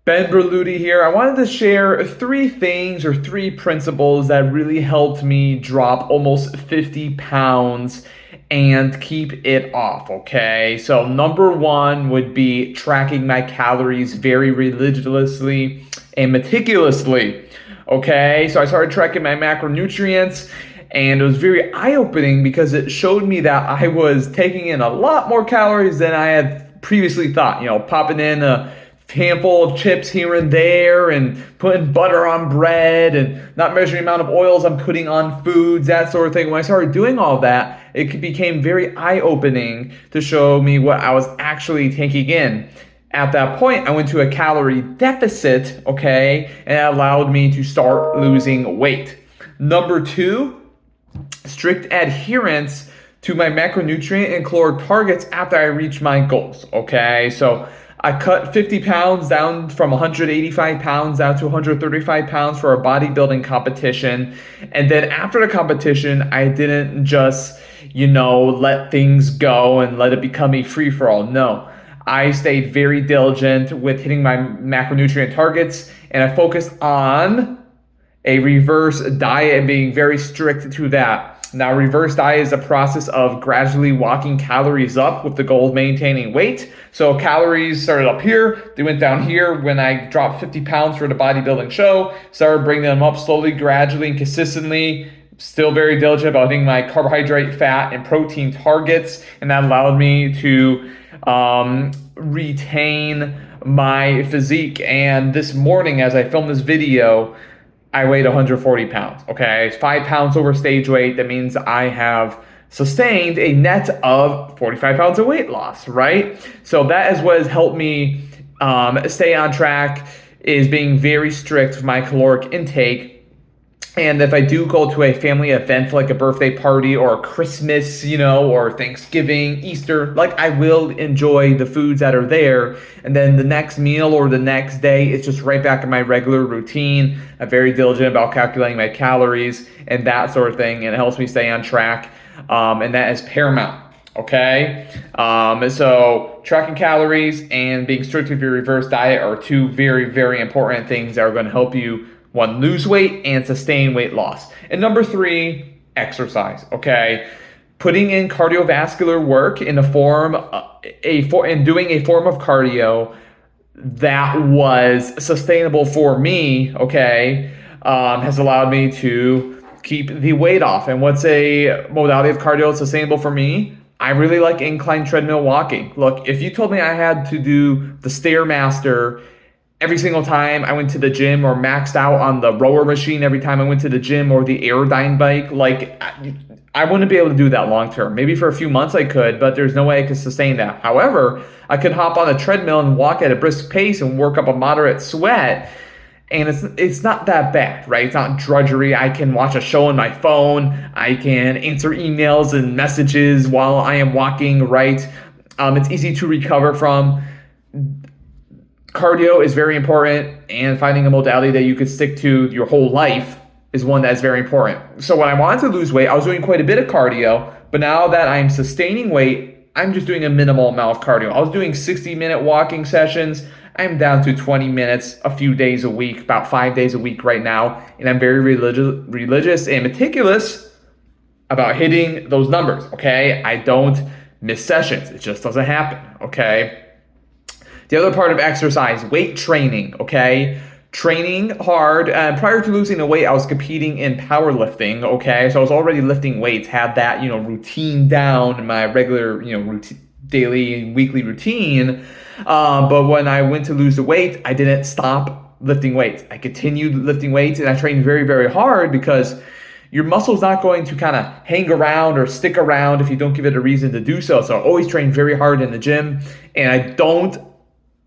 Ben Berluti here. I wanted to share three things or three principles that really helped me drop almost 50 pounds and keep it off. Okay. So, number one would be tracking my calories very religiously and meticulously. Okay. So, I started tracking my macronutrients. And it was very eye opening because it showed me that I was taking in a lot more calories than I had previously thought. Popping in a handful of chips here and there and putting butter on bread and not measuring the amount of oils I'm putting on foods, that sort of thing. When I started doing all that, it became very eye-opening to show me what I was actually taking in. At that point, I went to a calorie deficit, okay, and it allowed me to start losing weight. Number two, strict adherence to my macronutrient and caloric targets after I reach my goals. Okay, so I cut 50 pounds down from 185 pounds down to 135 pounds for a bodybuilding competition. And then after the competition, I didn't just, let things go and let it become a free for all. No, I stayed very diligent with hitting my macronutrient targets and I focused on a reverse diet and being very strict to that. Now, reverse diet is a process of gradually walking calories up with the goal of maintaining weight. So calories started up here, they went down here when I dropped 50 pounds for the bodybuilding show, started bringing them up slowly, gradually, and consistently. Still very diligent about hitting my carbohydrate, fat, and protein targets, and that allowed me to retain my physique. And this morning, as I filmed this video, I weighed 140 pounds. Okay, it's 5 pounds over stage weight. That means I have sustained a net of 45 pounds of weight loss, right? So that is what has helped me stay on track, is being very strict with my caloric intake. And if I do go to a family event like a birthday party or Christmas, or Thanksgiving, Easter, like I will enjoy the foods that are there. And then the next meal or the next day, it's just right back in my regular routine. I'm very diligent about calculating my calories and that sort of thing. And it helps me stay on track. And that is paramount. Okay. So tracking calories and being strict with your reverse diet are two very, very important things that are going to help you, one, lose weight and sustain weight loss. And number three, exercise. Okay, putting in cardiovascular work in the form and doing a form of cardio that was sustainable for me. Okay, has allowed me to keep the weight off. And what's a modality of cardio sustainable for me? I really like incline treadmill walking. Look, if you told me I had to do the Stairmaster every single time I went to the gym, or maxed out on the rower machine every time I went to the gym, or the Airdyne bike, like I wouldn't be able to do that long term. Maybe for a few months I could, but there's no way I could sustain that. However, I could hop on a treadmill and walk at a brisk pace and work up a moderate sweat. And it's not that bad, right? It's not drudgery. I can watch a show on my phone. I can answer emails and messages while I am walking, right? It's easy to recover from. Cardio is very important, and finding a modality that you could stick to your whole life is one that's very important. So when I wanted to lose weight, I was doing quite a bit of cardio, but now that I'm sustaining weight, I'm just doing a minimal amount of cardio. I was doing 60-minute walking sessions. I'm down to 20 minutes a few days a week, about 5 days a week right now, and I'm very religious and meticulous about hitting those numbers, okay? I don't miss sessions. It just doesn't happen, okay? The other part of exercise, weight training, okay? Training hard. Prior to losing the weight, I was competing in powerlifting, okay? So I was already lifting weights, had that, routine down in my regular, daily and weekly routine. But when I went to lose the weight, I didn't stop lifting weights. I continued lifting weights, and I trained very, very hard, because your muscle's not going to kind of hang around or stick around if you don't give it a reason to do so. So I always train very hard in the gym, and I don't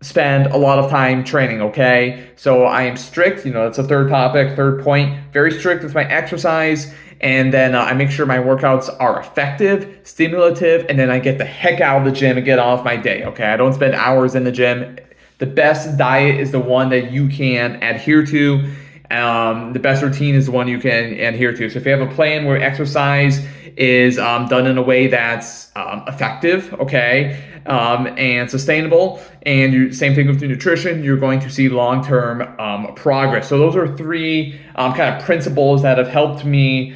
spend a lot of time training, okay? So I am strict, that's a third point, very strict with my exercise, and then I make sure my workouts are effective, stimulative, and then I get the heck out of the gym and get off my day, okay? I don't spend hours in the gym. The best diet is the one that you can adhere to. The best routine is the one you can adhere to. So if you have a plan where exercise is done in a way that's effective, okay, and sustainable. And same thing with the nutrition, you're going to see long-term progress. So those are three kind of principles that have helped me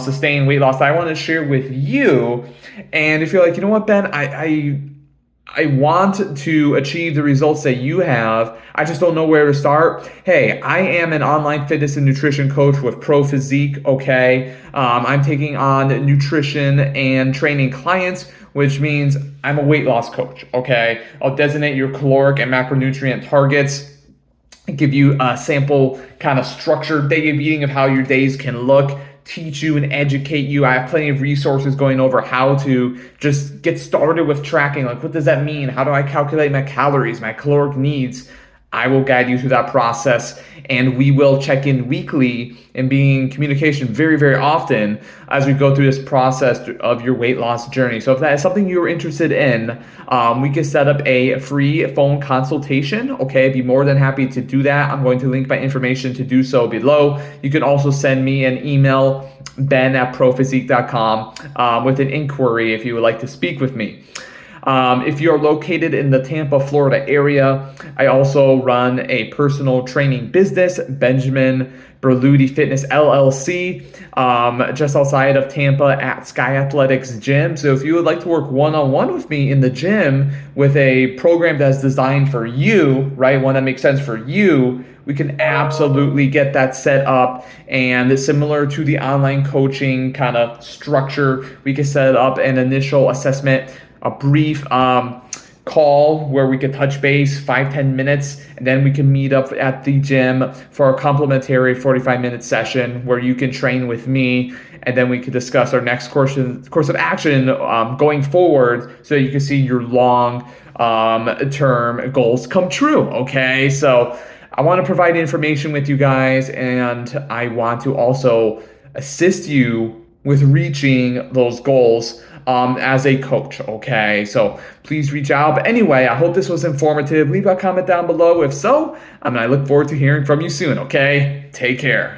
sustain weight loss that I want to share with you. And if you're like, you know what, Ben, I want to achieve the results that you have. I just don't know where to start. Hey, I am an online fitness and nutrition coach with Pro Physique, okay? I'm taking on nutrition and training clients, which means I'm a weight loss coach, okay? I'll designate your caloric and macronutrient targets, give you a sample kind of structured day of eating of how your days can look, teach you and educate you. I have plenty of resources going over how to just get started with tracking. Like, what does that mean? How do I calculate my calories, my caloric needs? I will guide you through that process, and we will check in weekly and be in communication very, very often as we go through this process of your weight loss journey. So if that is something you're interested in, we can set up a free phone consultation. Okay, be more than happy to do that. I'm going to link my information to do so below. You can also send me an email, ben@prophysique.com, with an inquiry if you would like to speak with me. If you're located in the Tampa, Florida area, I also run a personal training business, Benjamin Berluti Fitness LLC, just outside of Tampa at Sky Athletics Gym. So if you would like to work one-on-one with me in the gym with a program that's designed for you, right, one that makes sense for you, we can absolutely get that set up. And similar to the online coaching kind of structure, we can set up an initial assessment, a brief call where we could touch base 5-10 minutes, and then we can meet up at the gym for a complimentary 45-minute session where you can train with me, and then we could discuss our next course of action going forward so that you can see your long term goals come true. Okay, so I want to provide information with you guys, and I want to also assist you with reaching those goals as a coach, okay? So please reach out. But anyway, I hope this was informative. Leave a comment down below if so, and I look forward to hearing from you soon, okay? Take care.